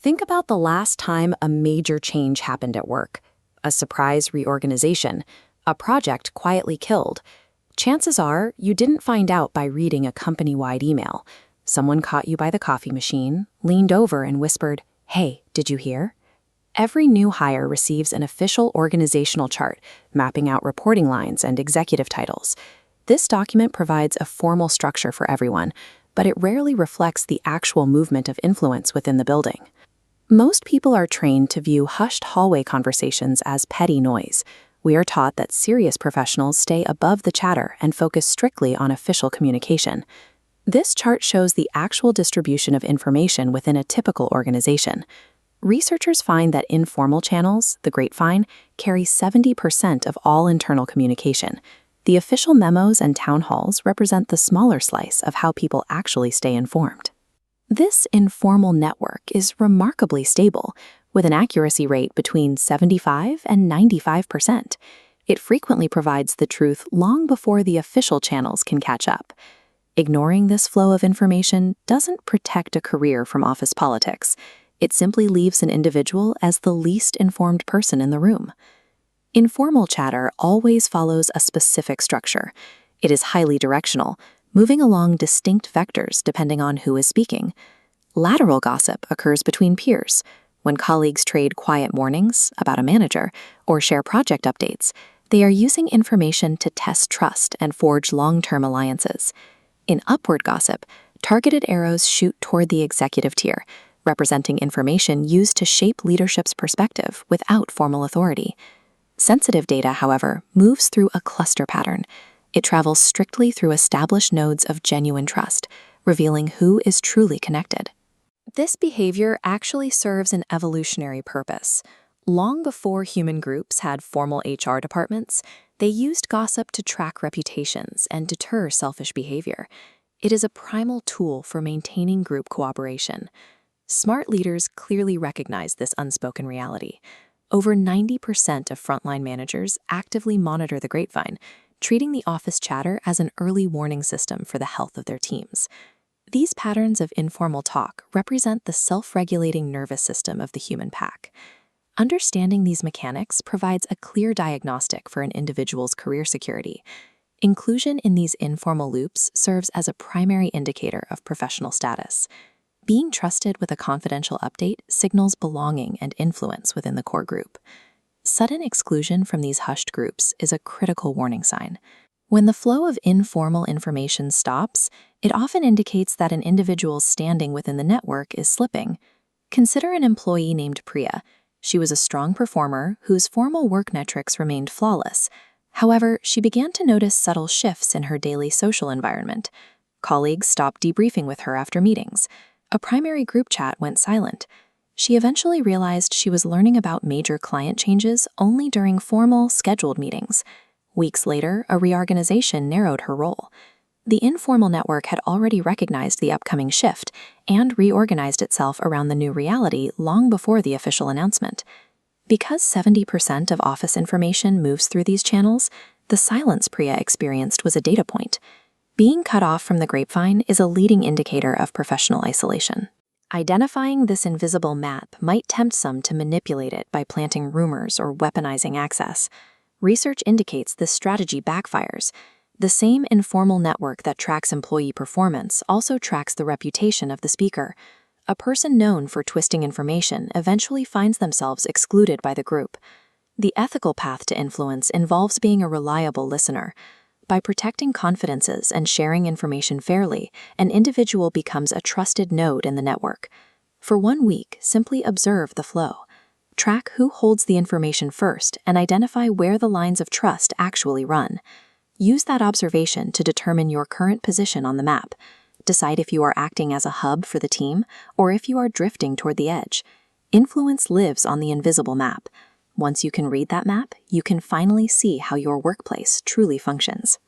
Think about the last time a major change happened at work. A surprise reorganization, a project quietly killed. Chances are you didn't find out by reading a company-wide email. Someone caught you by the coffee machine, leaned over and whispered, "Hey, did you hear?" Every new hire receives an official organizational chart, mapping out reporting lines and executive titles. This document provides a formal structure for everyone, but it rarely reflects the actual movement of influence within the building. Most people are trained to view hushed hallway conversations as petty noise. We are taught that serious professionals stay above the chatter and focus strictly on official communication. This chart shows the actual distribution of information within a typical organization. Researchers find that informal channels, the grapevine, carry 70% of all internal communication. The official memos and town halls represent the smaller slice of how people actually stay informed. This informal network is remarkably stable, with an accuracy rate between 75 and 95%. It frequently provides the truth long before the official channels can catch up. Ignoring this flow of information doesn't protect a career from office politics. It simply leaves an individual as the least informed person in the room. Informal chatter always follows a specific structure. It is highly directional, moving along distinct vectors depending on who is speaking. Lateral gossip occurs between peers. When colleagues trade quiet warnings about a manager or share project updates, they are using information to test trust and forge long-term alliances. In upward gossip, targeted arrows shoot toward the executive tier, representing information used to shape leadership's perspective without formal authority. Sensitive data, however, moves through a cluster pattern. It travels strictly through established nodes of genuine trust, revealing who is truly connected. This behavior actually serves an evolutionary purpose. Long before human groups had formal HR departments, they used gossip to track reputations and deter selfish behavior. It is a primal tool for maintaining group cooperation. Smart leaders clearly recognize this unspoken reality. Over 90% of frontline managers actively monitor the grapevine, treating the office chatter as an early warning system for the health of their teams. These patterns of informal talk represent the self-regulating nervous system of the human pack. Understanding these mechanics provides a clear diagnostic for an individual's career security. Inclusion in these informal loops serves as a primary indicator of professional status. Being trusted with a confidential update signals belonging and influence within the core group. Sudden exclusion from these hushed groups is a critical warning sign. When the flow of informal information stops, it often indicates that an individual's standing within the network is slipping. Consider an employee named Priya. She was a strong performer whose formal work metrics remained flawless. However, she began to notice subtle shifts in her daily social environment. Colleagues stopped debriefing with her after meetings. A primary group chat went silent. She eventually realized she was learning about major client changes only during formal, scheduled meetings. Weeks later, a reorganization narrowed her role. The informal network had already recognized the upcoming shift and reorganized itself around the new reality long before the official announcement. Because 70% of office information moves through these channels, the silence Priya experienced was a data point. Being cut off from the grapevine is a leading indicator of professional isolation. Identifying this invisible map might tempt some to manipulate it by planting rumors or weaponizing access. Research indicates this strategy backfires. The same informal network that tracks employee performance also tracks the reputation of the speaker. A person known for twisting information eventually finds themselves excluded by the group. The ethical path to influence involves being a reliable listener. By protecting confidences and sharing information fairly, an individual becomes a trusted node in the network. For 1 week, simply observe the flow. Track who holds the information first and identify where the lines of trust actually run. Use that observation to determine your current position on the map. Decide if you are acting as a hub for the team or if you are drifting toward the edge. Influence lives on the invisible map. Once you can read that map, you can finally see how your workplace truly functions.